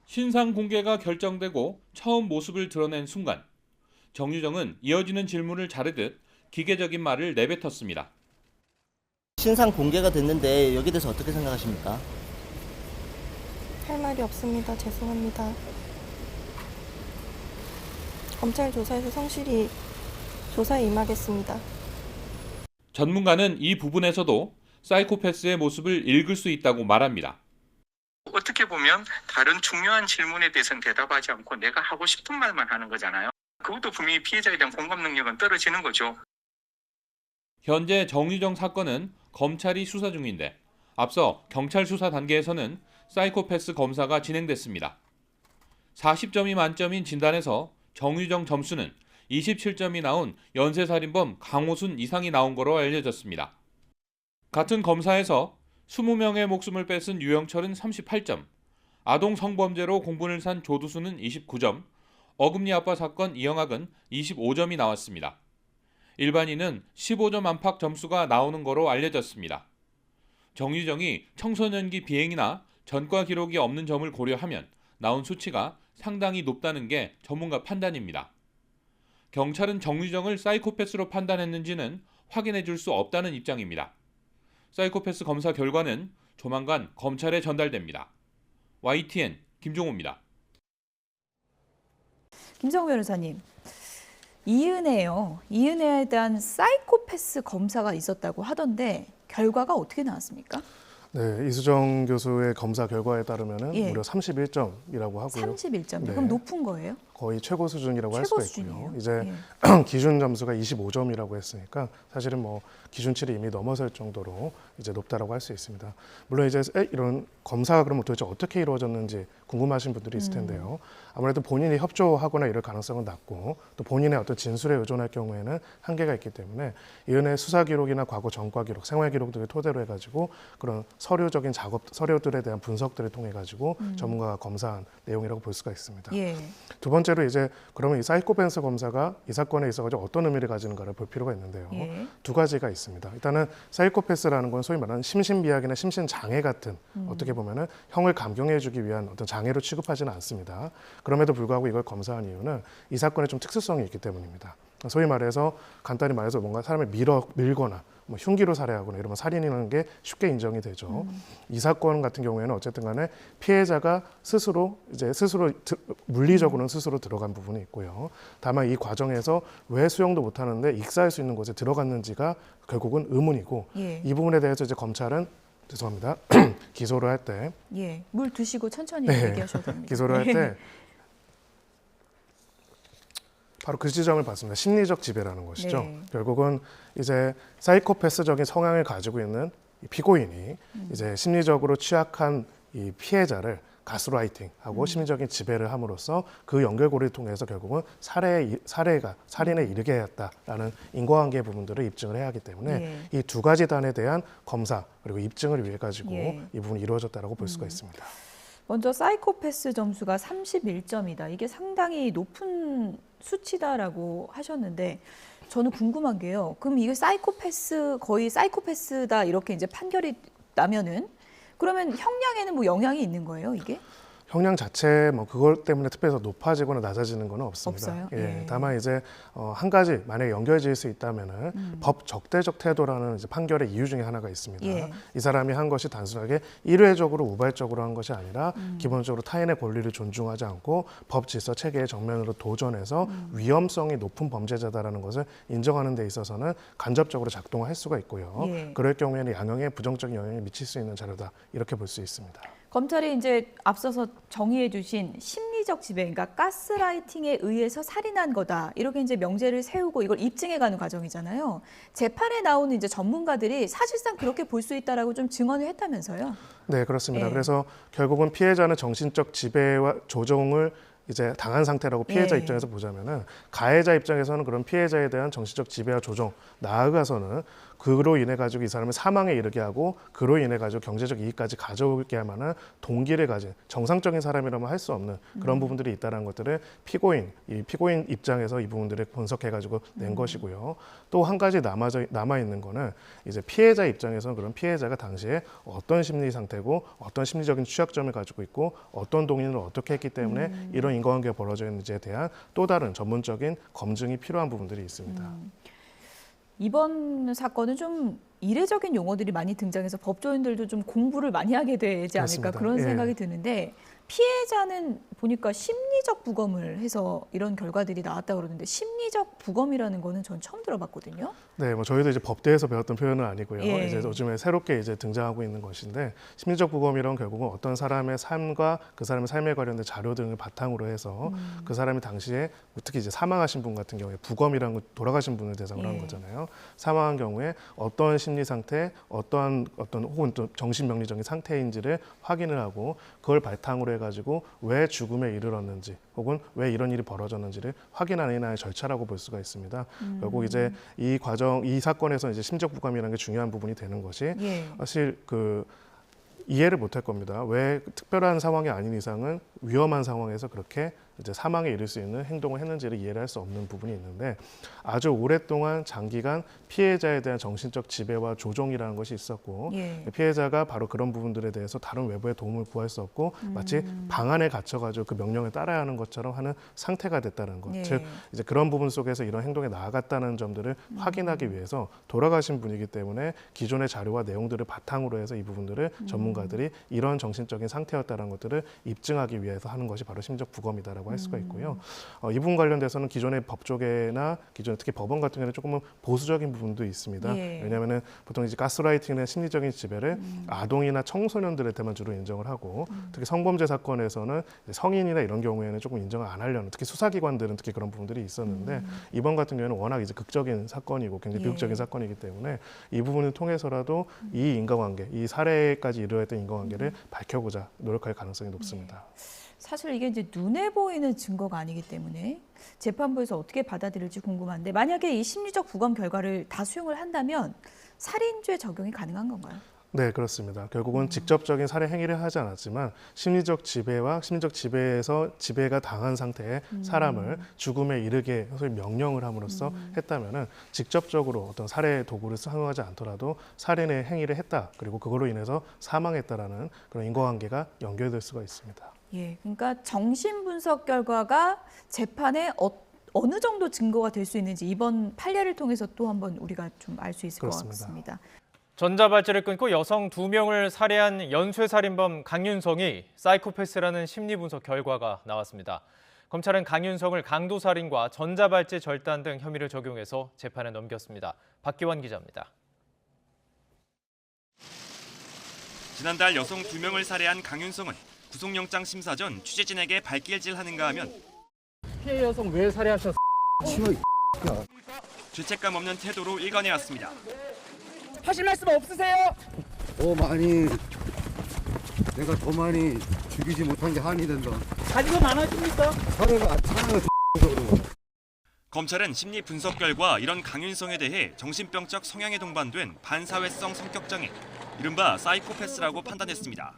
신상 공개가 결정되고 처음 모습을 드러낸 순간 정유정은 이어지는 질문을 자르듯 기계적인 말을 내뱉었습니다. 신상 공개가 됐는데 여기에 대해서 어떻게 생각하십니까? 할 말이 없습니다. 죄송합니다. 검찰 조사에서 성실히 조사에 임하겠습니다. 전문가는 이 부분에서도 사이코패스의 모습을 읽을 수 있다고 말합니다. 어떻게 보면 다른 중요한 질문에 대해서는 대답하지 않고 내가 하고 싶은 말만 하는 거잖아요. 그것도 분명히 피해자에 대한 공감 능력은 떨어지는 거죠. 현재 정유정 사건은 검찰이 수사 중인데 앞서 경찰 수사 단계에서는 사이코패스 검사가 진행됐습니다. 40점이 만점인 진단에서 정유정 점수는 27점이 나온 연쇄살인범 강호순 이상이 나온 거로 알려졌습니다. 같은 검사에서 20명의 목숨을 뺏은 유영철은 38점, 아동 성범죄로 공분을 산 조두수는 29점, 어금니 아빠 사건 이영학은 25점이 나왔습니다. 일반인은 15점 안팎 점수가 나오는 거로 알려졌습니다. 정유정이 청소년기 비행이나 전과 기록이 없는 점을 고려하면 나온 수치가 상당히 높다는 게 전문가 판단입니다. 경찰은 정유정을 사이코패스로 판단했는지는 확인해 줄 수 없다는 입장입니다. 사이코패스 검사 결과는 조만간 검찰에 전달됩니다. YTN 김종호입니다. 김정우 변호사님, 이은혜에 대한 사이코패스 검사가 있었다고 하던데 결과가 어떻게 나왔습니까? 네, 이수정 교수의 검사 결과에 따르면 예. 무려 31점이라고 하고요. 31점. 네. 그럼 높은 거예요? 거의 최고 수준이라고 할 최고 수가 있고요. 수준이에요. 이제 예. 기준 점수가 25점이라고 했으니까 사실은 뭐 기준치를 이미 넘어설 정도로 이제 높다라고 할 수 있습니다. 물론 이제 이런 검사가 그러면 도대체 어떻게 이루어졌는지 궁금하신 분들이 있을 텐데요. 아무래도 본인이 협조하거나 이럴 가능성은 낮고 또 본인의 어떤 진술에 의존할 경우에는 한계가 있기 때문에 이은혜 수사 기록이나 과거 전과 기록, 생활 기록 등을 토대로 해가지고 그런 서류적인 작업, 서류들에 대한 분석들을 통해 가지고 전문가가 검사한 내용이라고 볼 수가 있습니다. 예. 두 번째로 이제 그러면 이 사이코패스 검사가 이 사건에 있어서 어떤 의미를 가지는가를 볼 필요가 있는데요. 예. 두 가지가 있습니다. 일단은 사이코패스라는 건 소위 말하는 심신미약이나 심신장애 같은 어떻게 보면은 형을 감경해주기 위한 어떤 장애로 취급하지는 않습니다. 그럼에도 불구하고 이걸 검사한 이유는 이 사건에 좀 특수성이 있기 때문입니다. 소위 말해서 간단히 말해서 뭔가 사람을 밀거나 뭐 흉기로 살해하거나 이러면 살인이라는 게 쉽게 인정이 되죠. 이 사건 같은 경우에는 어쨌든 간에 피해자가 스스로 물리적으로는 스스로 들어간 부분이 있고요. 다만 이 과정에서 왜 수용도 못 하는데 익사할 수 있는 곳에 들어갔는지가 결국은 의문이고 예. 이 부분에 대해서 이제 검찰은 죄송합니다. 기소를 할 때 예. 물 드시고 천천히 네. 얘기하셔도 됩니다. 기소를 할 때 바로 그 지점을 봤습니다. 심리적 지배라는 것이죠. 네. 결국은 이제 사이코패스적인 성향을 가지고 있는 이 피고인이 이제 심리적으로 취약한 이 피해자를 가스라이팅하고 심리적인 지배를 함으로써 그 연결고리를 통해서 결국은 살인에 이르게 했다라는 인과관계 부분들을 입증을 해야 하기 때문에 이 두 가지 단에 대한 검사 그리고 입증을 위해 가지고 이 부분이 이루어졌다라고 볼 수가 있습니다. 먼저 사이코패스 점수가 31점이다. 이게 상당히 높은 수치다라고 하셨는데 저는 궁금한 게요. 그럼 이게 거의 사이코패스다 이렇게 이제 판결이 나면은 그러면 형량에는 뭐 영향이 있는 거예요, 이게? 형량 자체 뭐 그것 때문에 특별히 높아지거나 낮아지는 건 없습니다. 없어요? 예, 예. 다만 이제 한 가지 만약에 연결지을 수 있다면은 법 적대적 태도라는 이제 판결의 이유 중에 하나가 있습니다. 예. 이 사람이 한 것이 단순하게 일회적으로 우발적으로 한 것이 아니라 기본적으로 타인의 권리를 존중하지 않고 법 질서 체계의 정면으로 도전해서 위험성이 높은 범죄자다라는 것을 인정하는 데 있어서는 간접적으로 작동할 수가 있고요. 예. 그럴 경우에는 양형에 부정적인 영향을 미칠 수 있는 자료다 이렇게 볼 수 있습니다. 검찰이 이제 앞서서 정의해 주신 심리적 지배, 그러니까 가스라이팅에 의해서 살인한 거다. 이렇게 이제 명제를 세우고 이걸 입증해 가는 과정이잖아요. 재판에 나오는 이제 전문가들이 사실상 그렇게 볼 수 있다라고 좀 증언을 했다면서요. 네, 그렇습니다. 예. 그래서 결국은 피해자는 정신적 지배와 조종을 이제 당한 상태라고 피해자 예. 입장에서 보자면은 가해자 입장에서는 그런 피해자에 대한 정신적 지배와 조종 나아가서는 그로 인해 가지고 이 사람을 사망에 이르게 하고 그로 인해 가지고 경제적 이익까지 가져오게 할 만한 동기를 가진 정상적인 사람이라면 할 수 없는 그런 부분들이 있다는 것들을 이 피고인 입장에서 이 부분들을 분석해 가지고 낸 것이고요. 또 한 가지 남아 있는 거는 이제 피해자 입장에서는 그런 피해자가 당시에 어떤 심리 상태고 어떤 심리적인 취약점을 가지고 있고 어떤 동의를 어떻게 했기 때문에 이런 인과관계가 벌어져 있는지에 대한 또 다른 전문적인 검증이 필요한 부분들이 있습니다. 이번 사건은 좀 이례적인 용어들이 많이 등장해서 법조인들도 좀 공부를 많이 하게 되지 않을까 그렇습니다. 그런 예. 생각이 드는데 피해자는 보니까 심리적 부검을 해서 이런 결과들이 나왔다고 그러는데 심리적 부검이라는 거는 전 처음 들어봤거든요. 네, 뭐 저희도 이제 법대에서 배웠던 표현은 아니고요. 예. 이제 요즘에 새롭게 이제 등장하고 있는 것인데 심리적 부검이란 결국은 어떤 사람의 삶과 그 사람의 삶에 관련된 자료 등을 바탕으로 해서 그 사람이 당시에 특히 이제 사망하신 분 같은 경우에 부검이라는 건 돌아가신 분을 대상으로 하는 예. 거잖아요. 사망한 경우에 어떤 심리 상태, 어떤 혹은 또 정신병리적인 상태인지를 확인을 하고 그걸 바탕으로 해가지고 왜 죽음에 이르렀는지 혹은 왜 이런 일이 벌어졌는지를 확인하는 하나의 절차라고 볼 수가 있습니다. 결국 이제 이 사건에서 이제 심적 부검이라는 게 중요한 부분이 되는 것이 예. 사실 이해를 못할 겁니다. 왜 특별한 상황이 아닌 이상은 위험한 상황에서 그렇게 이제 사망에 이를 수 있는 행동을 했는지를 이해를 할 수 없는 부분이 있는데 아주 오랫동안 장기간 피해자에 대한 정신적 지배와 조종이라는 것이 있었고 예. 피해자가 바로 그런 부분들에 대해서 다른 외부의 도움을 구할 수 없고 마치 방 안에 갇혀가지고 그 명령을 따라야 하는 것처럼 하는 상태가 됐다는 것. 예. 즉 이제 그런 부분 속에서 이런 행동에 나아갔다는 점들을 확인하기 위해서 돌아가신 분이기 때문에 기존의 자료와 내용들을 바탕으로 해서 이 부분들을 전문가들이 이런 정신적인 상태였다는 것들을 입증하기 위해서 하는 것이 바로 심적 부검이다라고 할 수가 있고요. 이 부분 관련돼서는 기존의 법조계나 기존 특히 법원 같은 경우는 조금은 보수적인 부분도 있습니다. 예. 왜냐하면은 보통 이제 가스라이팅이나 심리적인 지배를 아동이나 청소년들한테만 주로 인정을 하고 특히 성범죄 사건에서는 이제 성인이나 이런 경우에는 조금 인정을 안 하려는 특히 수사기관들은 특히 그런 부분들이 있었는데 이번 같은 경우에는 워낙 이제 극적인 사건이고 굉장히 예. 비극적인 사건이기 때문에 이 부분을 통해서라도 이 인과관계, 이 사례까지 이루어졌던 인과관계를 밝혀보자 노력할 가능성이 높습니다. 사실 이게 이제 눈에 보이는 증거가 아니기 때문에 재판부에서 어떻게 받아들일지 궁금한데 만약에 이 심리적 부검 결과를 다 수용을 한다면 살인죄 적용이 가능한 건가요? 네, 그렇습니다. 결국은 직접적인 살해 행위를 하지 않았지만 심리적 지배와 심리적 지배에서 지배가 당한 상태의 사람을 죽음에 이르게 소위 명령을 함으로써 했다면은 직접적으로 어떤 살해 도구를 사용하지 않더라도 살인의 행위를 했다. 그리고 그걸로 인해서 사망했다라는 그런 인과관계가 연결될 수가 있습니다. 예, 그러니까 정신 분석 결과가 재판에 어느 정도 증거가 될 수 있는지 이번 판례를 통해서 또 한번 우리가 좀 알 수 있을 그렇습니다. 것 같습니다. 전자발찌를 끊고 여성 2명을 살해한 연쇄살인범 강윤성이 사이코패스라는 심리분석 결과가 나왔습니다. 검찰은 강윤성을 강도살인과 전자발찌 절단 등 혐의를 적용해서 재판에 넘겼습니다. 박기환 기자입니다. 지난달 여성 2명을 살해한 강윤성은 구속영장 심사 전 취재진에게 발길질하는가 하면 피해 여성 왜 살해하셨어? 죄책감 없는 태도로 일관해왔습니다. 하실 말씀 없으세요? 내가 더 많이 죽이지 못한 게 한이 된다. 가지고 많아집니까? 살해가 검찰은 심리 분석 결과 이런 강윤성에 대해 정신병적 성향에 동반된 반사회성 성격장애, 이른바 사이코패스라고 판단했습니다.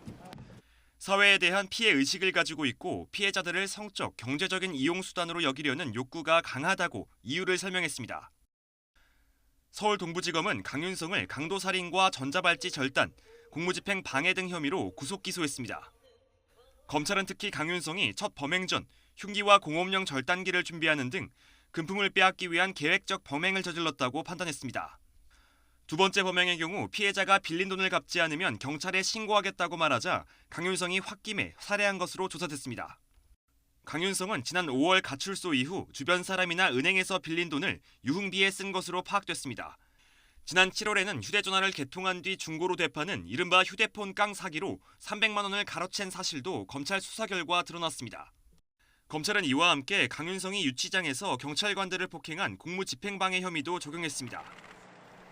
사회에 대한 피해 의식을 가지고 있고 피해자들을 성적, 경제적인 이용수단으로 여기려는 욕구가 강하다고 이유를 설명했습니다. 서울 동부지검은 강윤성을 강도살인과 전자발찌 절단, 공무집행 방해 등 혐의로 구속 기소했습니다. 검찰은 특히 강윤성이 첫 범행 전 흉기와 공업용 절단기를 준비하는 등 금품을 빼앗기 위한 계획적 범행을 저질렀다고 판단했습니다. 두 번째 범행의 경우 피해자가 빌린 돈을 갚지 않으면 경찰에 신고하겠다고 말하자 강윤성이 홧김에 살해한 것으로 조사됐습니다. 강윤성은 지난 5월 가출소 이후 주변 사람이나 은행에서 빌린 돈을 유흥비에 쓴 것으로 파악됐습니다. 지난 7월에는 휴대전화를 개통한 뒤 중고로 되파는 이른바 휴대폰 깡 사기로 300만 원을 가로챈 사실도 검찰 수사 결과 드러났습니다. 검찰은 이와 함께 강윤성이 유치장에서 경찰관들을 폭행한 공무집행방해 혐의도 적용했습니다.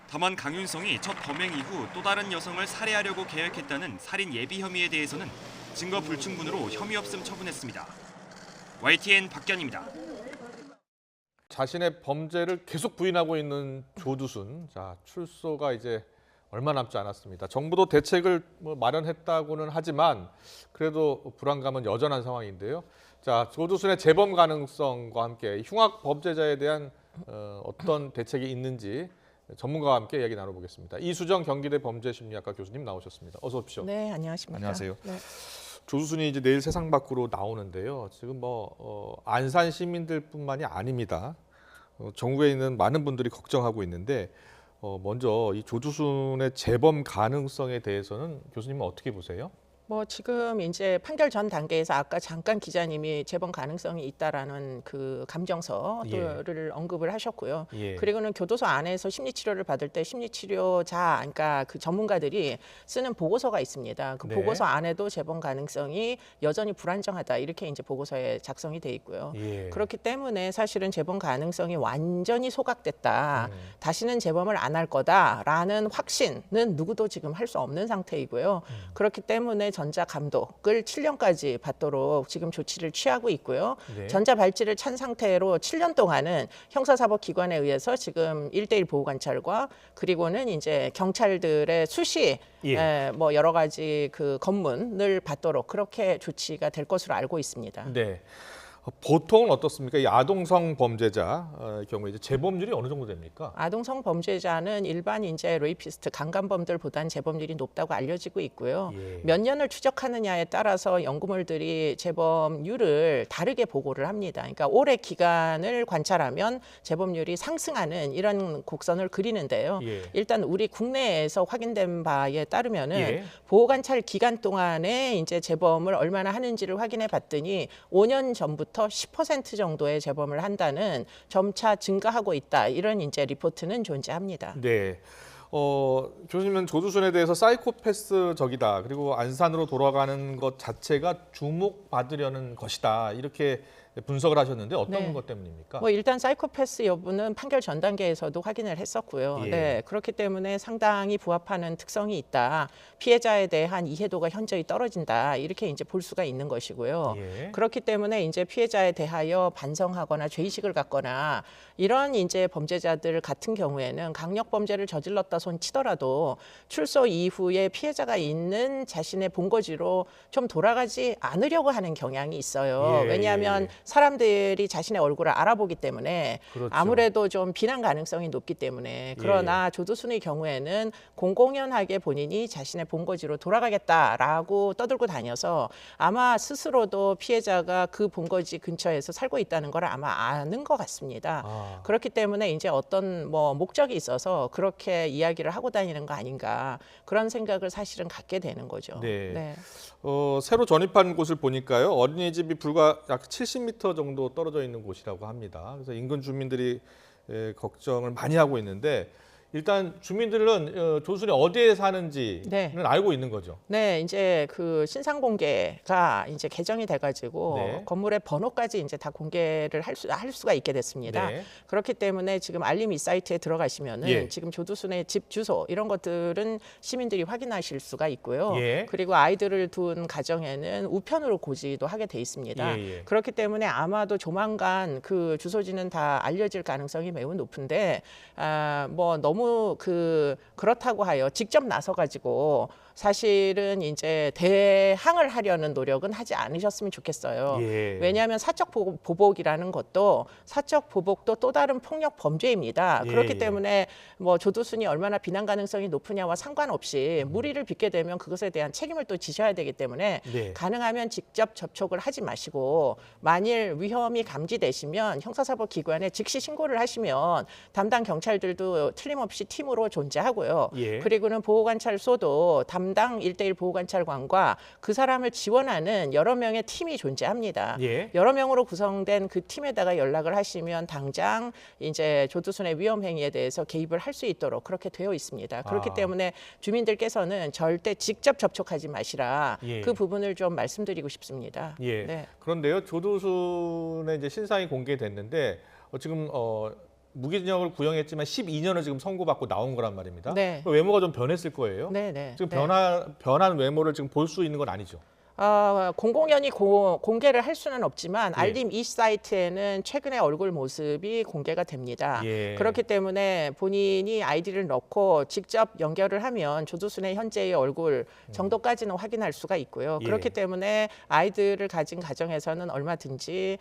다만 강윤성이 첫 범행 이후 또 다른 여성을 살해하려고 계획했다는 살인 예비 혐의에 대해서는 증거 불충분으로 혐의 없음 처분했습니다. YTN 박견입니다. 자신의 범죄를 계속 부인하고 있는 조두순. 자, 출소가 이제 얼마 남지 않았습니다. 정부도 대책을 마련했다고는 하지만 그래도 불안감은 여전한 상황인데요. 자, 조두순의 재범 가능성과 함께 흉악 범죄자에 대한 어떤 대책이 있는지 전문가와 함께 이야기 나눠보겠습니다. 이수정 경기대 범죄심리학과 교수님 나오셨습니다. 어서 오십시오. 네, 안녕하십니까. 안녕하세요. 네. 조두순이 이제 내일 세상 밖으로 나오는데요. 지금 안산 시민들뿐만이 아닙니다. 전국에 있는 많은 분들이 걱정하고 있는데 먼저 이 조두순의 재범 가능성에 대해서는 교수님은 어떻게 보세요? 뭐 지금 이제 판결 전 단계에서 아까 잠깐 기자님이 재범 가능성이 있다라는 그 감정서를 언급을 하셨고요. 그리고는 교도소 안에서 심리치료를 받을 때 심리치료자, 그러니까 그 전문가들이 쓰는 보고서가 있습니다. 그 보고서 안에도 재범 가능성이 여전히 불안정하다 이렇게 이제 보고서에 작성이 돼 있고요. 그렇기 때문에 사실은 재범 가능성이 완전히 소각됐다. 다시는 재범을 안 할 거다라는 확신은 누구도 지금 할 수 없는 상태이고요. 그렇기 때문에 전자감독을 7년까지 받도록 지금 조치를 취하고 있고요. 전자발찌를 찬 상태로 7년 동안은 형사사법기관에 의해서 지금 1대1 보호관찰과 그리고는 이제 경찰들의 수시 뭐 여러 가지 그 검문을 받도록 그렇게 조치가 될 것으로 알고 있습니다. 네. 보통은 어떻습니까? 이 아동성 범죄자의 경우에 이제 재범률이 어느 정도 됩니까? 아동성 범죄자는 일반 이제 레이피스트 강간범들보다는 재범률이 높다고 알려지고 있고요. 몇 년을 추적하느냐에 따라서 연구물들이 재범률을 다르게 보고를 합니다. 그러니까 오래 기간을 관찰하면 재범률이 상승하는 이런 곡선을 그리는데요. 일단 우리 국내에서 확인된 바에 따르면은 보호관찰 기간 동안에 이제 재범을 얼마나 하는지를 확인해 봤더니 5년 전부터 10% 정도의 재범을 한다는 점차 증가하고 있다. 이런 이제 리포트는 존재합니다. 네. 교수님은 조두순에 대해서 사이코패스적이다. 그리고 안산으로 돌아가는 것 자체가 주목받으려는 것이다. 이렇게 분석을 하셨는데 어떤 것 때문입니까? 뭐 일단 사이코패스 여부는 판결 전 단계에서도 확인을 했었고요. 네, 그렇기 때문에 상당히 부합하는 특성이 있다. 피해자에 대한 이해도가 현저히 떨어진다. 이렇게 이제 볼 수가 있는 것이고요. 그렇기 때문에 이제 피해자에 대하여 반성하거나 죄의식을 갖거나 이런 이제 범죄자들 같은 경우에는 강력 범죄를 저질렀다 손 치더라도 출소 이후에 피해자가 있는 자신의 본거지로 좀 돌아가지 않으려고 하는 경향이 있어요. 왜냐하면 사람들이 자신의 얼굴을 알아보기 때문에 아무래도 좀 비난 가능성이 높기 때문에 그러나 조두순의 경우에는 공공연하게 본인이 자신의 본거지로 돌아가겠다라고 떠들고 다녀서 아마 스스로도 피해자가 그 본거지 근처에서 살고 있다는 걸 아마 아는 것 같습니다. 그렇기 때문에 이제 어떤 뭐 목적이 있어서 그렇게 이야기를 하고 다니는 거 아닌가 그런 생각을 사실은 갖게 되는 거죠. 새로 전입한 곳을 보니까요. 어린이집이 불과 약 70m 정도 떨어져 있는 곳이라고 합니다. 그래서 인근 주민들이 걱정을 많이 하고 있는데 일단 주민들은 조두순이 어디에 사는지는 알고 있는 거죠. 네, 이제 그 신상 공개가 이제 개정이 돼가지고 건물의 번호까지 이제 다 공개를 할 수가 있게 됐습니다. 그렇기 때문에 지금 알림 이 사이트에 들어가시면은 지금 조두순의 집 주소 이런 것들은 시민들이 확인하실 수가 있고요. 그리고 아이들을 둔 가정에는 우편으로 고지도 하게 돼 있습니다. 그렇기 때문에 아마도 조만간 그 주소지는 다 알려질 가능성이 매우 높은데 뭐 너무 그렇다고 하여 직접 나서 가지고 사실은 이제 대항을 하려는 노력은 하지 않으셨으면 좋겠어요. 왜냐하면 사적 보복이라는 것도 사적 보복도 또 다른 폭력 범죄입니다. 그렇기 때문에 뭐 조두순이 얼마나 비난 가능성이 높으냐와 상관없이 무리를 빚게 되면 그것에 대한 책임을 또 지셔야 되기 때문에 가능하면 직접 접촉을 하지 마시고 만일 위험이 감지되시면 형사사법기관에 즉시 신고를 하시면 담당 경찰들도 틀림없이 팀으로 존재하고요. 그리고는 보호관찰소도 담당 1대1 보호관찰관과 그 사람을 지원하는 여러 명의 팀이 존재합니다. 여러 명으로 구성된 그 팀에다가 연락을 하시면 당장 이제 조두순의 위험 행위에 대해서 개입을 할 수 있도록 그렇게 되어 있습니다. 그렇기 때문에 주민들께서는 절대 직접 접촉하지 마시라. 그 부분을 좀 말씀드리고 싶습니다. 그런데요, 조두순의 이제 신상이 공개됐는데 지금 무기징역을 구형했지만 12년을 지금 선고받고 나온 거란 말입니다. 외모가 좀 변했을 거예요. 지금 변한 외모를 지금 볼 수 있는 건 아니죠. 공공연히 공개를 할 수는 없지만 예. 알림 이 사이트에는 최근의 얼굴 모습이 공개가 됩니다. 예. 그렇기 때문에 본인이 아이디를 넣고 직접 연결을 하면 조두순의 현재의 얼굴 정도까지는 확인할 수가 있고요. 예. 그렇기 때문에 아이들을 가진 가정에서는 얼마든지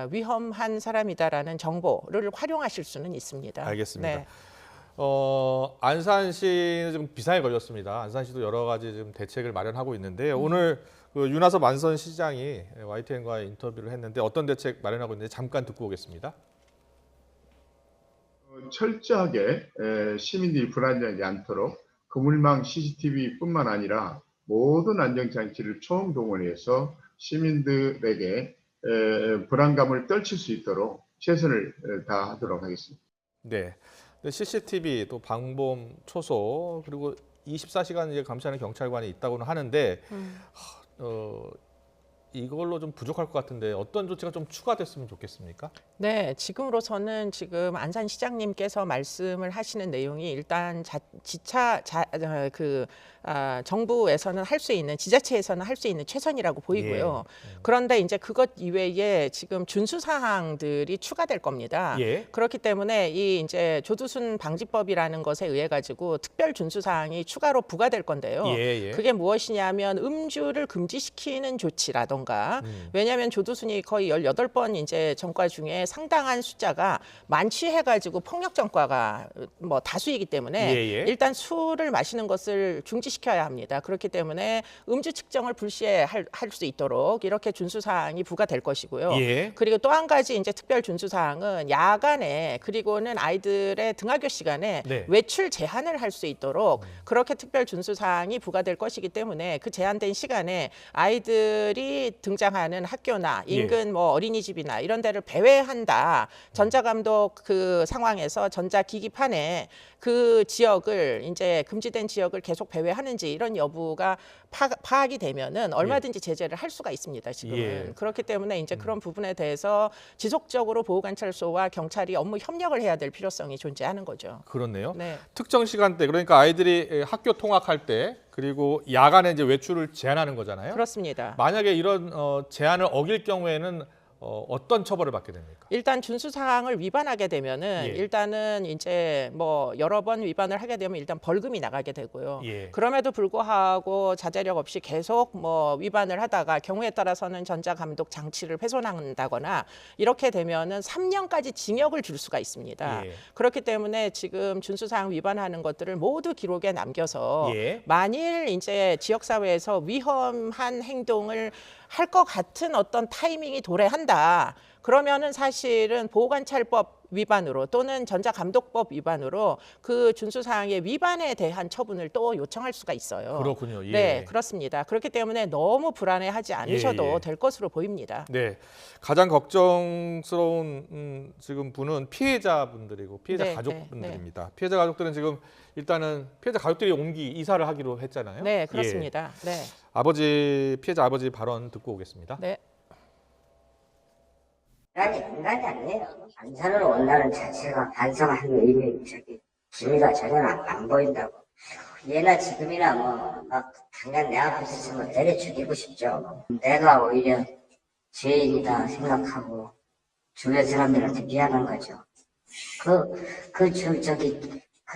위험한 사람이다라는 정보를 활용하실 수는 있습니다. 알겠습니다. 네. 안산시는 좀 비상에 걸렸습니다. 안산시도 여러 가지 좀 대책을 마련하고 있는데 오늘 그 윤하섭 안산시장이 YTN과의 인터뷰를 했는데 어떤 대책 마련하고 있는지 잠깐 듣고 오겠습니다. 철저하게 시민들이 불안정하지 않도록 그물망 CCTV뿐만 아니라 모든 안전장치를 총동원해서 시민들에게 불안감을 떨칠 수 있도록 최선을 다하도록 하겠습니다. 네. CCTV 또 방범 초소 그리고 24시간 이제 감시하는 경찰관이 있다고는 하는데 이걸로 좀 부족할 것 같은데 어떤 조치가 좀 추가됐으면 좋겠습니까? 네, 지금으로서는 지금 안산시장님께서 말씀을 하시는 내용이 일단 정부에서는 할 수 있는, 지자체에서는 할 수 있는 최선이라고 보이고요. 그런데 이제 그것 이외에 지금 준수 사항들이 추가될 겁니다. 예. 그렇기 때문에 이 이제 조두순 방지법이라는 것에 의해 가지고 특별 준수 사항이 추가로 부과될 건데요. 그게 무엇이냐면 음주를 금지시키는 조치라던가 왜냐하면 조두순이 거의 18번 이제 전과 중에 상당한 숫자가 만취해 가지고 폭력 전과가 뭐 다수이기 때문에 일단 술을 마시는 것을 중지시켜야 합니다. 그렇기 때문에 음주 측정을 불시할 수 있도록 이렇게 준수 사항이 부과될 것이고요. 그리고 또 한 가지 이제 특별 준수 사항은 야간에 그리고는 아이들의 등하교 시간에 외출 제한을 할 수 있도록 그렇게 특별 준수 사항이 부과될 것이기 때문에 그 제한된 시간에 아이들이 등장하는 학교나 인근 뭐 어린이집이나 이런 데를 배회한다. 전자감독 그 상황에서 전자기기판에 그 지역을 이제 금지된 지역을 계속 배회하는지 이런 여부가 파악이 되면은 얼마든지 제재를 할 수가 있습니다. 지금은. 그렇기 때문에 이제 그런 부분에 대해서 지속적으로 보호관찰소와 경찰이 업무 협력을 해야 될 필요성이 존재하는 거죠. 그렇네요. 네. 특정 시간대 그러니까 아이들이 학교 통학할 때 그리고 야간에 이제 외출을 제한하는 거잖아요. 그렇습니다. 만약에 이런 제한을 어길 경우에는 어떤 처벌을 받게 됩니까? 일단 준수 사항을 위반하게 되면은 일단은 이제 뭐 여러 번 위반을 하게 되면 일단 벌금이 나가게 되고요. 그럼에도 불구하고 자제력 없이 계속 뭐 위반을 하다가 경우에 따라서는 전자감독 장치를 훼손한다거나 이렇게 되면은 3년까지 징역을 줄 수가 있습니다. 그렇기 때문에 지금 준수 사항 위반하는 것들을 모두 기록에 남겨서 만일 이제 지역 사회에서 위험한 행동을 할 것 같은 어떤 타이밍이 도래한다. 그러면은 사실은 보호관찰법 위반으로 또는 전자감독법 위반으로 그 준수사항의 위반에 대한 처분을 또 요청할 수가 있어요. 그렇군요. 네, 그렇습니다. 그렇기 때문에 너무 불안해하지 않으셔도 될 것으로 보입니다. 네, 가장 걱정스러운 지금 분은 피해자분들이고 피해자 가족분들입니다. 피해자 가족들은 지금 일단은 피해자 가족들이 이사를 하기로 했잖아요. 네, 그렇습니다. 네. 피해자 아버지 발언 듣고 오겠습니다. 네. 인간이 아니에요. 안산으로 온다는 자체가 반성하는 의미, 기미가 전혀 안 보인다고. 예나 지금이나 막 당장 내 앞에 있으면 때려 죽이고 싶죠. 내가 오히려 죄인이다 생각하고 주변 사람들한테 미안한 거죠. 그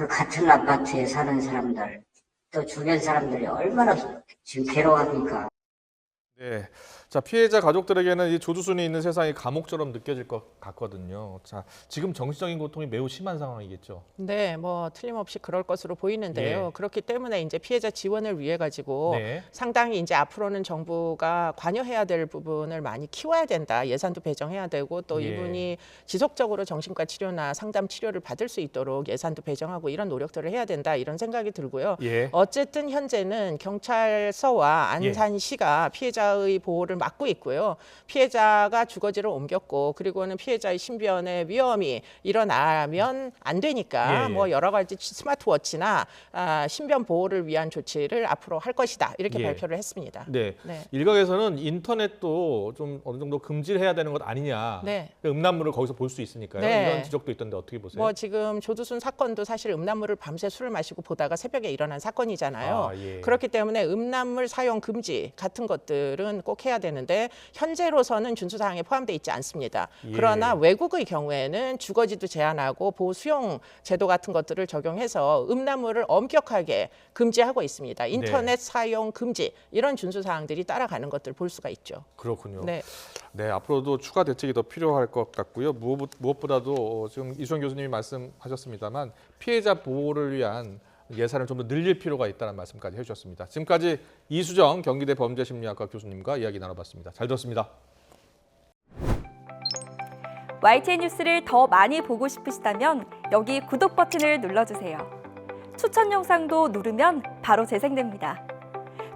같은 아파트에 사는 사람들, 또 주변 사람들이 얼마나 지금 괴로워합니까? 네, 자 피해자 가족들에게는 이 조두순이 있는 세상이 감옥처럼 느껴질 것 같거든요. 자 지금 정신적인 고통이 매우 심한 상황이겠죠. 네, 뭐 틀림없이 그럴 것으로 보이는데요. 그렇기 때문에 이제 피해자 지원을 위해 가지고 상당히 이제 앞으로는 정부가 관여해야 될 부분을 많이 키워야 된다. 예산도 배정해야 되고 또 이분이 지속적으로 정신과 치료나 상담 치료를 받을 수 있도록 예산도 배정하고 이런 노력들을 해야 된다. 이런 생각이 들고요. 어쨌든 현재는 경찰서와 안산시가 피해자의 보호를 막고 있고요. 피해자가 주거지를 옮겼고 그리고는 피해자의 신변의 위험이 일어나면 안 되니까 뭐 여러 가지 스마트워치나 신변 보호를 위한 조치를 앞으로 할 것이다. 이렇게 발표를 했습니다. 네. 일각에서는 인터넷도 좀 어느 정도 금지를 해야 되는 것 아니냐. 음란물을 거기서 볼 수 있으니까요. 이런 지적도 있던데 어떻게 보세요? 뭐 지금 조두순 사건도 사실 음란물을 밤새 술을 마시고 보다가 새벽에 일어난 사건이잖아요. 그렇기 때문에 음란물 사용 금지 같은 것들은 꼭 해야 되는데 현재로서는 준수사항에 포함되어 있지 않습니다. 그러나 외국의 경우에는 주거지도 제한하고 보호 수용 제도 같은 것들을 적용해서 음란물을 엄격하게 금지하고 있습니다. 인터넷 사용 금지 이런 준수사항들이 따라가는 것들을 볼 수가 있죠. 그렇군요. 네, 앞으로도 추가 대책이 더 필요할 것 같고요. 무엇보다도 지금 이수영 교수님이 말씀하셨습니다만 피해자 보호를 위한 예산을 좀 더 늘릴 필요가 있다는 말씀까지 해주셨습니다. 지금까지 이수정 경기대 범죄심리학과 교수님과 이야기 나눠봤습니다. 잘 들었습니다. YTN 뉴스를 더 많이 보고 싶으시다면 여기 구독 버튼을 눌러주세요. 추천 영상도 누르면 바로 재생됩니다.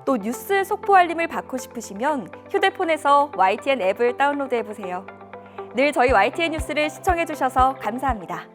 또 뉴스 속보 알림을 받고 싶으시면 휴대폰에서 YTN 앱을 다운로드해보세요. 늘 저희 YTN 뉴스를 시청해주셔서 감사합니다.